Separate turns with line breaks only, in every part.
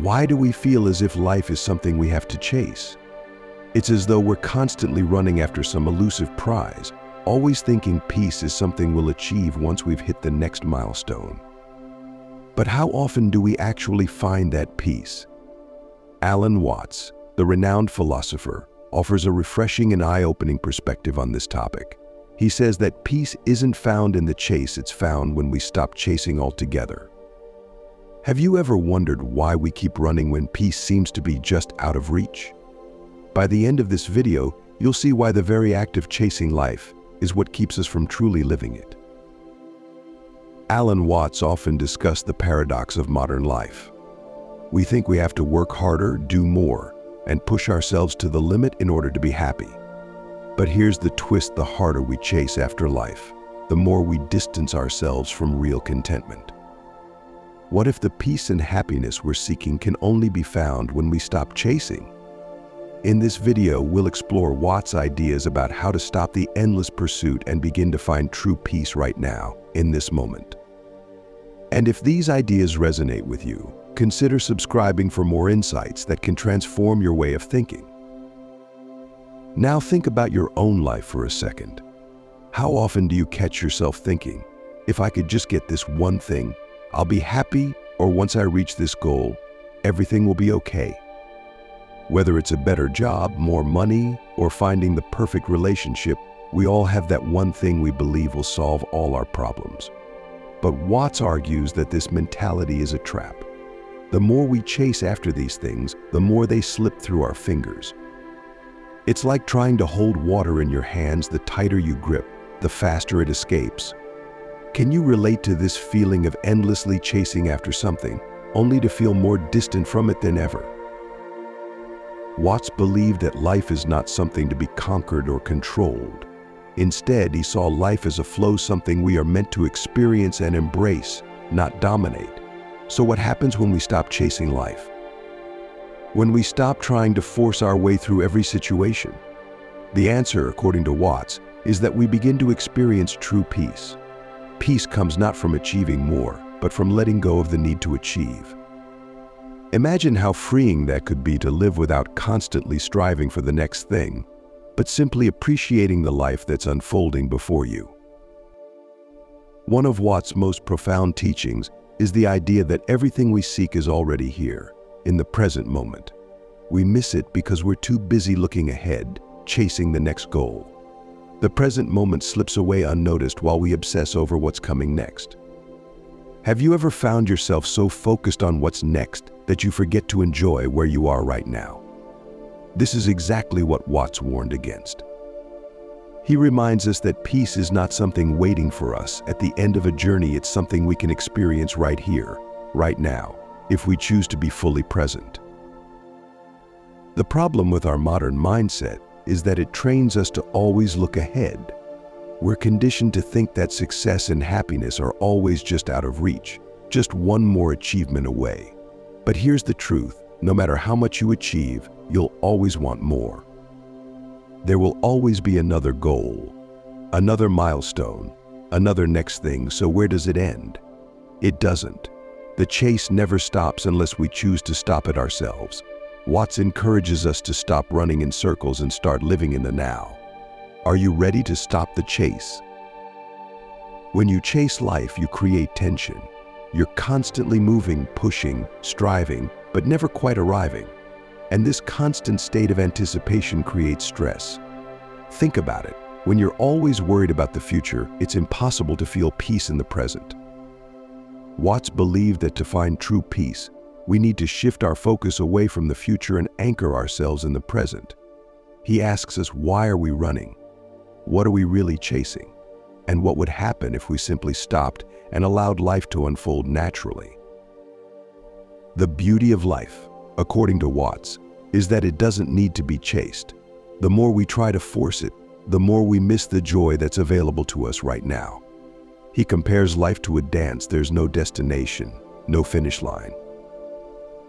Why do we feel as if life is something we have to chase? It's as though we're constantly running after some elusive prize, always thinking peace is something we'll achieve once we've hit the next milestone. But how often do we actually find that peace? Alan Watts, the renowned philosopher, offers a refreshing and eye-opening perspective on this topic. He says that peace isn't found in the chase, it's found when we stop chasing altogether. Have you ever wondered why we keep running when peace seems to be just out of reach? By the end of this video, you'll see why the very act of chasing life is what keeps us from truly living it. Alan Watts often discussed the paradox of modern life. We think we have to work harder, do more, and push ourselves to the limit in order to be happy. But here's the twist: the harder we chase after life, the more we distance ourselves from real contentment. What if the peace and happiness we're seeking can only be found when we stop chasing? In this video, we'll explore Watts' ideas about how to stop the endless pursuit and begin to find true peace right now, in this moment. And if these ideas resonate with you, consider subscribing for more insights that can transform your way of thinking. Now think about your own life for a second. How often do you catch yourself thinking, if I could just get this one thing, I'll be happy, or once I reach this goal, everything will be okay? Whether it's a better job, more money, or finding the perfect relationship, we all have that one thing we believe will solve all our problems. But Watts argues that this mentality is a trap. The more we chase after these things, the more they slip through our fingers. It's like trying to hold water in your hands. The tighter you grip, the faster it escapes. Can you relate to this feeling of endlessly chasing after something, only to feel more distant from it than ever? Watts believed that life is not something to be conquered or controlled. Instead, he saw life as a flow, something we are meant to experience and embrace, not dominate. So what happens when we stop chasing life? When we stop trying to force our way through every situation? The answer, according to Watts, is that we begin to experience true peace. Peace comes not from achieving more, but from letting go of the need to achieve. Imagine how freeing that could be, to live without constantly striving for the next thing, but simply appreciating the life that's unfolding before you. One of Watts' most profound teachings is the idea that everything we seek is already here, in the present moment. We miss it because we're too busy looking ahead, chasing the next goal. The present moment slips away unnoticed while we obsess over what's coming next. Have you ever found yourself so focused on what's next that you forget to enjoy where you are right now? This is exactly what Watts warned against. He reminds us that peace is not something waiting for us at the end of a journey. It's something we can experience right here, right now, if we choose to be fully present. The problem with our modern mindset is that it trains us to always look ahead. We're conditioned to think that success and happiness are always just out of reach, just one more achievement away. But here's the truth: no matter how much you achieve, you'll always want more. There will always be another goal, another milestone, another next thing. So where does it end? It doesn't. The chase never stops unless we choose to stop it ourselves. Watts encourages us to stop running in circles and start living in the now. Are you ready to stop the chase? When you chase life, you create tension. You're constantly moving, pushing, striving, but never quite arriving. And this constant state of anticipation creates stress. Think about it. When you're always worried about the future, it's impossible to feel peace in the present. Watts believed that to find true peace, we need to shift our focus away from the future and anchor ourselves in the present. He asks us, why are we running? What are we really chasing? And what would happen if we simply stopped and allowed life to unfold naturally? The beauty of life, according to Watts, is that it doesn't need to be chased. The more we try to force it, the more we miss the joy that's available to us right now. He compares life to a dance. There's no destination, no finish line.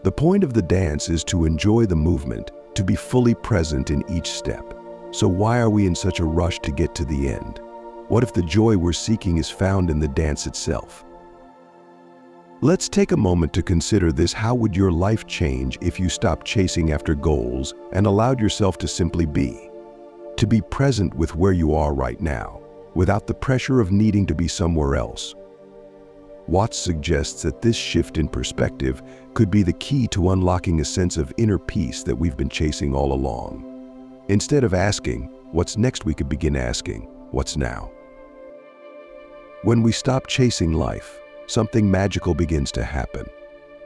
The point of the dance is to enjoy the movement, to be fully present in each step. So why are we in such a rush to get to the end? What if the joy we're seeking is found in the dance itself? Let's take a moment to consider this. How would your life change if you stopped chasing after goals and allowed yourself to simply be? To be present with where you are right now, without the pressure of needing to be somewhere else. Watts suggests that this shift in perspective could be the key to unlocking a sense of inner peace that we've been chasing all along. Instead of asking, what's next, we could begin asking, what's now? When we stop chasing life, something magical begins to happen.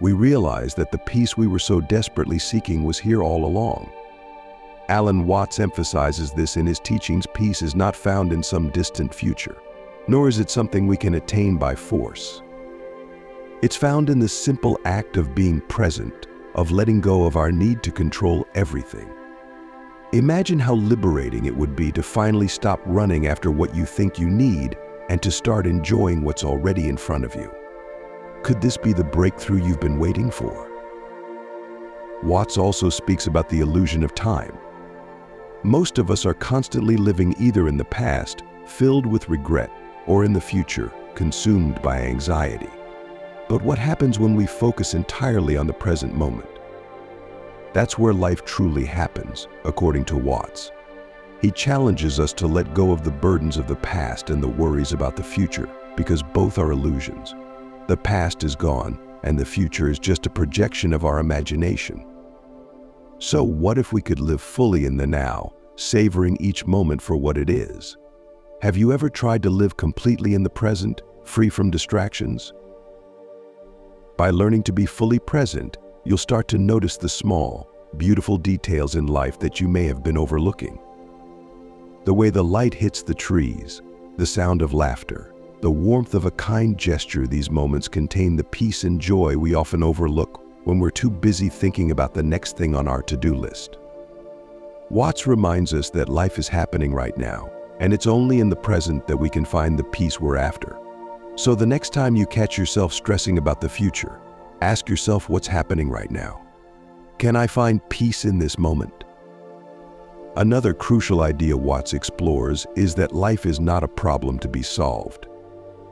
We realize that the peace we were so desperately seeking was here all along. Alan Watts emphasizes this in his teachings. Peace is not found in some distant future, nor is it something we can attain by force. It's found in the simple act of being present, of letting go of our need to control everything. Imagine how liberating it would be to finally stop running after what you think you need and to start enjoying what's already in front of you. Could this be the breakthrough you've been waiting for? Watts also speaks about the illusion of time. Most of us are constantly living either in the past, filled with regret, or in the future, consumed by anxiety. But what happens when we focus entirely on the present moment? That's where life truly happens, according to Watts. He challenges us to let go of the burdens of the past and the worries about the future, because both are illusions. The past is gone, and the future is just a projection of our imagination. So what if we could live fully in the now, savoring each moment for what it is? Have you ever tried to live completely in the present, free from distractions? By learning to be fully present, you'll start to notice the small, beautiful details in life that you may have been overlooking. The way the light hits the trees, the sound of laughter, the warmth of a kind gesture. These moments contain the peace and joy we often overlook when we're too busy thinking about the next thing on our to-do list. Watts reminds us that life is happening right now, and it's only in the present that we can find the peace we're after. So the next time you catch yourself stressing about the future, ask yourself, what's happening right now? Can I find peace in this moment? Another crucial idea Watts explores is that life is not a problem to be solved.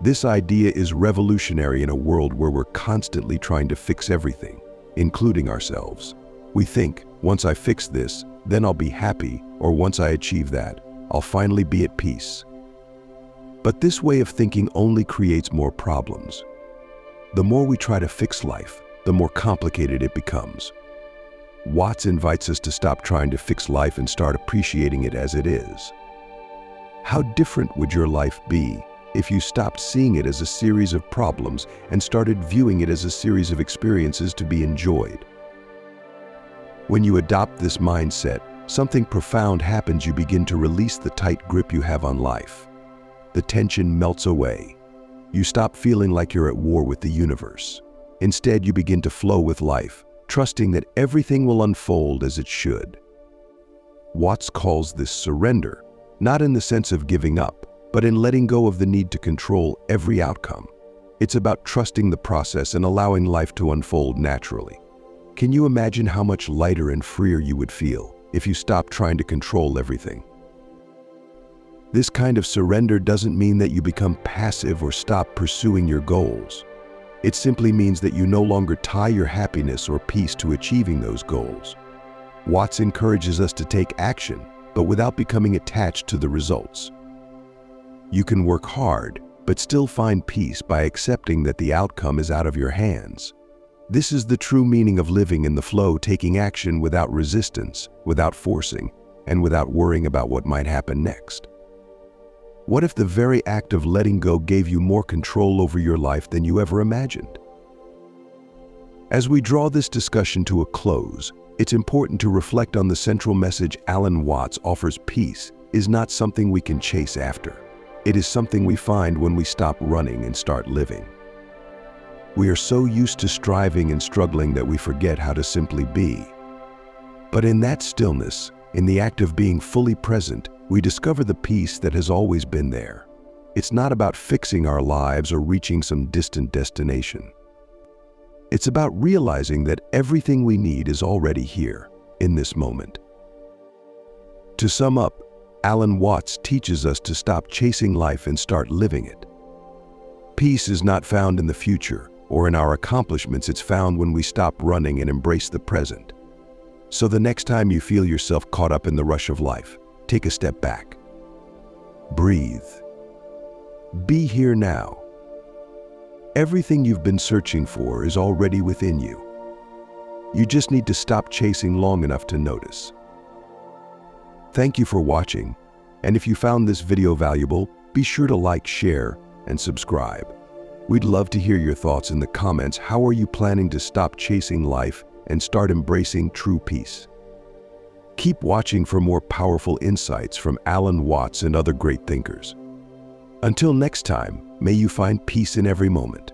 This idea is revolutionary in a world where we're constantly trying to fix everything, including ourselves. We think, once I fix this, then I'll be happy, or once I achieve that, I'll finally be at peace. But this way of thinking only creates more problems. The more we try to fix life, the more complicated it becomes. Watts invites us to stop trying to fix life and start appreciating it as it is. How different would your life be if you stopped seeing it as a series of problems and started viewing it as a series of experiences to be enjoyed? When you adopt this mindset, something profound happens. You begin to release the tight grip you have on life. The tension melts away. You stop feeling like you're at war with the universe. Instead, you begin to flow with life, trusting that everything will unfold as it should. Watts calls this surrender, not in the sense of giving up, but in letting go of the need to control every outcome. It's about trusting the process and allowing life to unfold naturally. Can you imagine how much lighter and freer you would feel if you stopped trying to control everything? This kind of surrender doesn't mean that you become passive or stop pursuing your goals. It simply means that you no longer tie your happiness or peace to achieving those goals. Watts encourages us to take action, but without becoming attached to the results. You can work hard, but still find peace by accepting that the outcome is out of your hands. This is the true meaning of living in the flow, taking action without resistance, without forcing, and without worrying about what might happen next. What if the very act of letting go gave you more control over your life than you ever imagined? As we draw this discussion to a close, it's important to reflect on the central message Alan Watts offers. Peace is not something we can chase after. It is something we find when we stop running and start living. We are so used to striving and struggling that we forget how to simply be. But in that stillness, in the act of being fully present, we discover the peace that has always been there. It's not about fixing our lives or reaching some distant destination. It's about realizing that everything we need is already here, in this moment. To sum up, Alan Watts teaches us to stop chasing life and start living it. Peace is not found in the future or in our accomplishments. It's found when we stop running and embrace the present. So the next time you feel yourself caught up in the rush of life, take a step back. Breathe. Be here now. Everything you've been searching for is already within you. You just need to stop chasing long enough to notice. Thank you for watching, and if you found this video valuable, be sure to like, share, and subscribe. We'd love to hear your thoughts in the comments. How are you planning to stop chasing life and start embracing true peace? Keep watching for more powerful insights from Alan Watts and other great thinkers. Until next time, may you find peace in every moment.